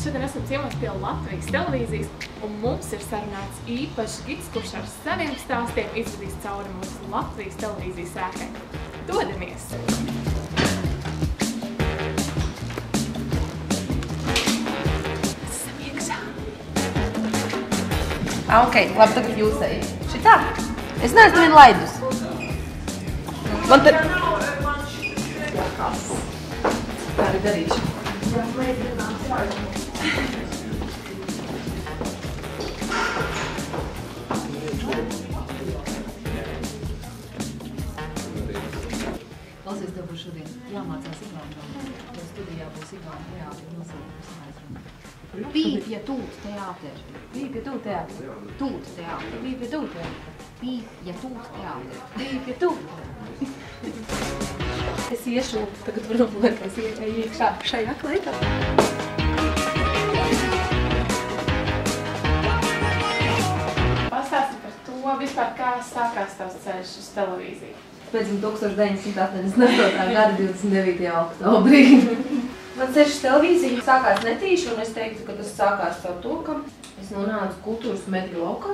šodien esam ciemos pie Latvijas televīzijas, un mums ir sarunāts īpašs gids, kurš ar saviem stāstiem izvadīs cauri mūsu Latvijas televīzijas ēkai. Dodamies! Esam iekšā! Ok, labi, tagad jūs ejat. Šitā? Es neesmu vien laidus. Man te... Tā arī darīšu. Klausies, tev būs šodien jāmācās igauņu. Tev studijā būs igauņu teātri nosaukums aizrunāt. Pīpja tūt teātri. Pīpja tūt teātri. Tūt teātri. Pīpja tūt teātri. Pīpja tūt teātri. Pīpja tūt. Es iešu, tagad varam liekas iekšā šajā klētā. Pastāsti par to vispār, kā sākās tavs ceļš uz televīziju. Pēc 1988. gada 29. oktobrī. Man ceļš uz televīziju sākās netīši, un es teiktu, ka tas sākās caur to, ka es nonācu kultūras mediju laukā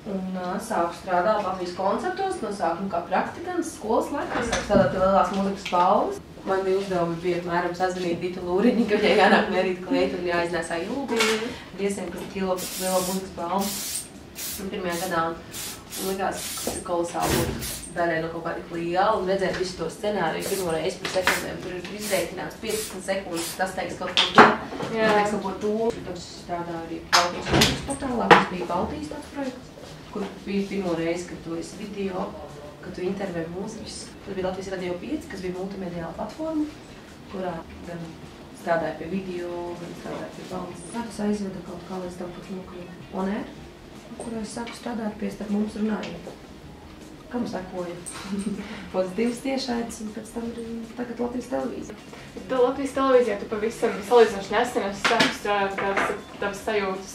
un sāku strādāt Latvijas koncertos, no sākuma kā praktikants skolas laikā, sāku strādāt pie lielās mūzikas balvas. Man bija uzdevumi piemēram sazvanīt Ditu Lūriņu, ka viņai jānāk mērīt kleitu un jāiznēsā ilgi 200 kilo lielo mūzikas balvu pirmajā gadā. Un likās, ka tas ir kolosāli būt daļai no kaut kā tik liela un redzēt visu to scenāriju pirmo reizi par sekundēm. Tur ir izreikināts 15 sekundes, tas teiks kaut ko to, tas teiks kaut ko to. Protams, es strādāju arī Baltijas mūzikas portālā, kas bija Baltijas tāds projekts, kur bija pirmo reizi, kad tu esi video, kad tu intervē mūziķus. Tad bija Latvijas Radio 5, kas bija multimediāla platforma, kurā gan strādāja pie video, gan strādāja pie balvas. Tas aizveda kaut kā līdz tam, kad nokļuva On Air, kurā es sāku strādāt pie starp mums runājot. Kam sekoja? Pozitīvas tiešaitas un pēc tam arī tagad Latvijas televīzija. Tu Latvijas televīzijā tu pavisam salīdzinoši nesen esi sāku strādāt, kādas ir tavas sajūtas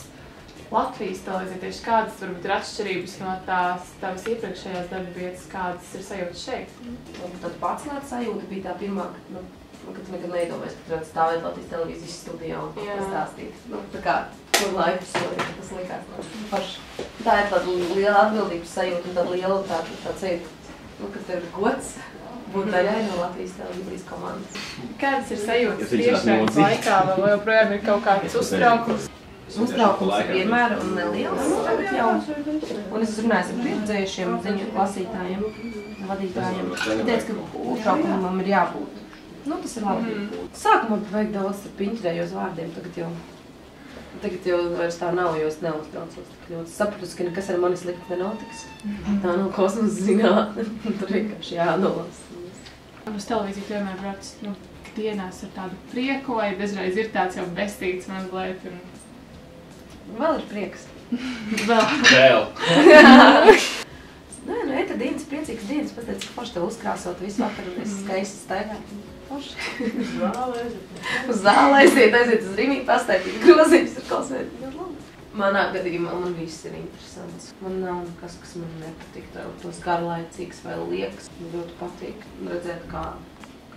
Latvijas televīzija, tieši kādas varbūt ir atšķirības no tās tavas iepriekšējās darba vietas, kādas ir sajūtas šeit? Tāda pārslēta sajūta bija tā pirmā, kad tu nekad neiedomājies, ka tu varētu stāvēt Latvijas televīzijas studijā un pastāstīt. Tā kā tur laiku solīt, tas likās paši. Tā ir tāda liela atbildības sajūta un tāda liela tāda sajūta, ka tev ir gods būt daļai no Latvijas televīzijas komandas. Kādas ir sajūtas tiešraides laikā, vai joprojām ir kaut kāds uztraukums? Uztraukums ir vienmēr un neliels tagad jau. Un es runāju ar pieredzējušiem ziņu lasītājiem, vadītājiem. Viņi teica, ka uztraukumam ir jābūt. Nu, tas ir labi. Sākumā vajag daudz ar piņķrējos vārdiem, tagad jau vairs tā nav, jo es neuztraucos tik ļoti. Sapratu, ka nekas ar mani slikti nenotiks. Tā nav kosmosa zinātne. Tur vienkārši jānolasa. Uz televīziju tu vienmēr brauc, dienās ar tādu prieku, vai dažreiz ir tāds jau bestīgs mazliet? Vēl ir prieks. Vēl. Nē, ēta dienas, priecīgas dienas, pateic, ka forši tev uzkrāsot visu vakaru un esi skaisti staigāt. Forši. Uz zāli aiziet uz Rīmī, pastaipīt grozījumus ar klausēt. Manā gadījumā man viss ir interesants. Man nav nekas, kas man nepatīk, tos garlaicīgs vai liekas. Man ļoti patīk redzēt, kā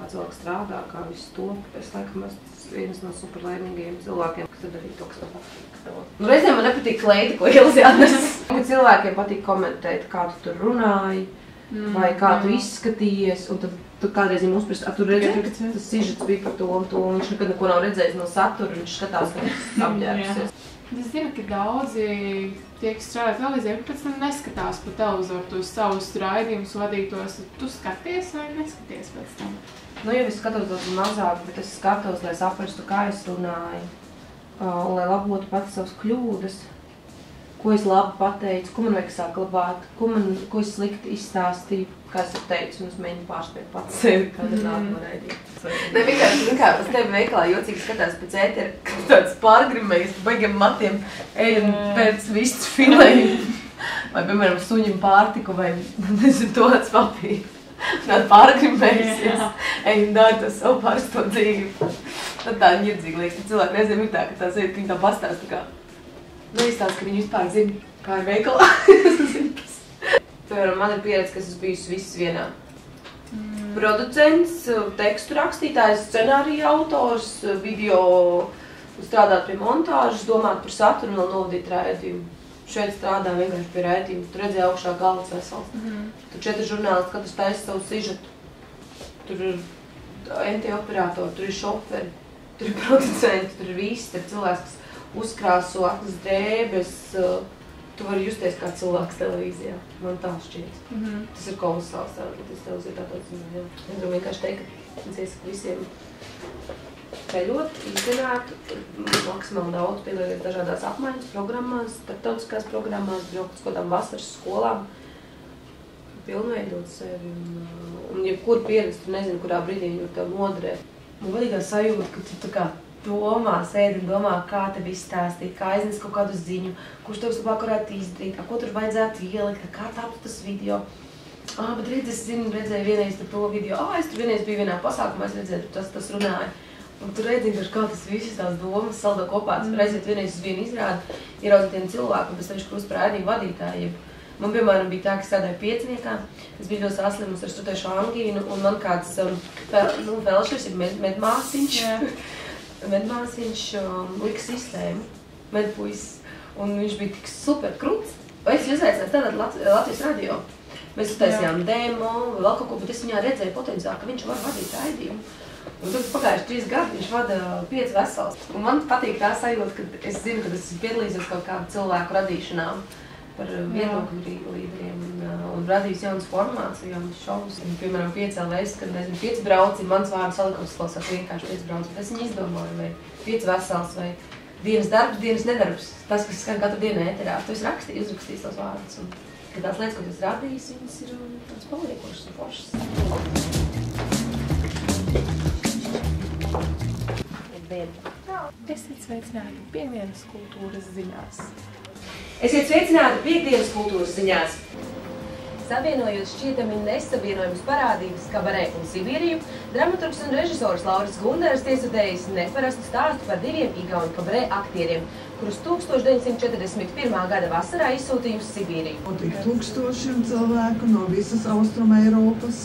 cilvēks strādā, kā viss top. Es laikam esmu viens no superlaimīgajiem cilvēkiem, kas ir darīt to, kas man patīk. Reizēm man nepatīk kleita, ko ielas jāatnes. Cilvēkiem patīk komentēt, kā tu tur runāji, vai kā tu izskatījies, un tad kādreiz viņam uzprasa, tu redzēji, ka tas sižets bija par to un to, un viņš nekad neko nav redzējis no satura, viņš skatās, ka viņš apģērbusies. Es zinu, ka daudzi tie, kas strādā televīzijā, pēc tam neskatās pa televizoru tos savus raidījumus vadītos. Tu skaties vai neskaties pēc tam? Nu, jau es skatos daudz mazāk, bet es skatos, lai saprastu, kā es runāju, un lai labotu pats savas kļūdas, ko es labi pateicu, ko man vajag saglabāt, ko es slikti izstāstīju, kā es teicu, un es mēģinu pārspēt pats sevi, kāda nākama raidīja. Ne, vienkārši, kā es tevi veikalā jocīgi skatās pēc ētera, kad tāds pārgrimējis, baigiem matiem ejam pēc vistas filējiem, vai, piemēram, suņim pārtiku, vai, nezinu, toats papīru. Nāc pārgrimējusies, ejam dāri to savu pārsto dzīvi. Tad tā ņirdzīgi liekas, ka cilvēki reizēm ir tā, ka tā sēd, ka viņi tā pastāsta kā. Nu, izstāsta, ka viņi vispār zina, kā ir veikalā. Piemēram, man ir pieredze, ka es esmu bijusi viss vienā. Producents, tekstu rakstītājs, scenārija autors, video strādāt pie montāžas, domāt par saturu un vēl novadīt raidījumu. Šeit strādā vienkārši pie raidījuma. Tur redzēja augšā galvas vesels. Tur 4 žurnālisti, katrs taisa savu sižetu. Tur ir NT operatori, tur ir šoferi, tur ir producenti, tur ir visi, tur ir cilvēks, kas uzkrāso aklas drēbes. Tu vari justies kā cilvēks televīzijā. Man tā šķiet. Tas ir kolosāls tas televīzija tā tāds. Es gribu vienkārši teikt, ka es iesaku visiem ceļot, izzināt, maksimāli daudz piedalīties dažādās apmaiņas programmās, starptautiskās programmās, braukt uz kādām vasaras skolām, pilnveidot sevi un jebkuru pieredzi, tu nezinu, kurā brīdī jau tev noderē. Man vadīgā sajūta, ka tu tā kā domā, sēdi un domā, kā tev izstāstīt, kā aiznes kaut kādu ziņu, kurš tev labāk varētu izdarīt, ko tur vajadzētu ielikt, kā taptu tas video. Bet redz, es redzēju vienreiz to video, es tur vienreiz biju vienā pasākumā, es redzēju, tas runāja. Un tu redzi, kā tas visas tās domas saldo kopā, tas var aiziet vienreiz uz vienu izrādi, ieraudzīt vienu cilvēku, un pēc tam viņš kļūst par raidījumu vadītāju. Man, piemēram, bija tā, ka strādāju Pieciniekā, es biju ļoti saslimus ar stutēšu angīnu, un man kāds felšers ir medmāsiņš, medmāsiņš lika sistēmu, medpuisis, un viņš bija tik super kruts. Es uzaicināju strādāt Latvijas radio. Mēs uztaisījām demo, vēl kaut ko, bet es viņā redzēju potenciāli, ka viņš var vadīt raidījumu. Un tad pagājuši 3 gadi viņš vada 5 vesels. Un man patīk tā sajūta, ka es zinu, ka es piedalīsies kaut kādu cilvēku radīšanām par viedokļu līderiem un radījis jaunas formāts, jaunas šovus. Piemēram, 5LS, kad, nezinu, 5 brauci, mans vārds salikums klausās vienkārši 5 brauci, bet es viņu izdomāju, vai 5 vesels, vai dienas darbs, dienas nedarbs. Tas, kas skan katru dienu ēterā, tu esi uzrakstījis tos vārdus. Un, kad tās lietas, ko tu esi radījis, viņas ir tāds paliekošas un foršas. Esiet sveicināti Piektdienas kultūras ziņās. Esiet sveicināti Piektdienas kultūras ziņās. Savienojot šķietami nesavienojumus parādības Kabarē un Sibīriju, dramaturgs un režisors Lauris Gunders iesudējis neparastu stāstu par 2 igauņu kabarē aktieriem, kurus 1941. gada vasarā izsūtīja uz Sibīriju. Tik tūkstošiem cilvēku no visas Austruma Eiropas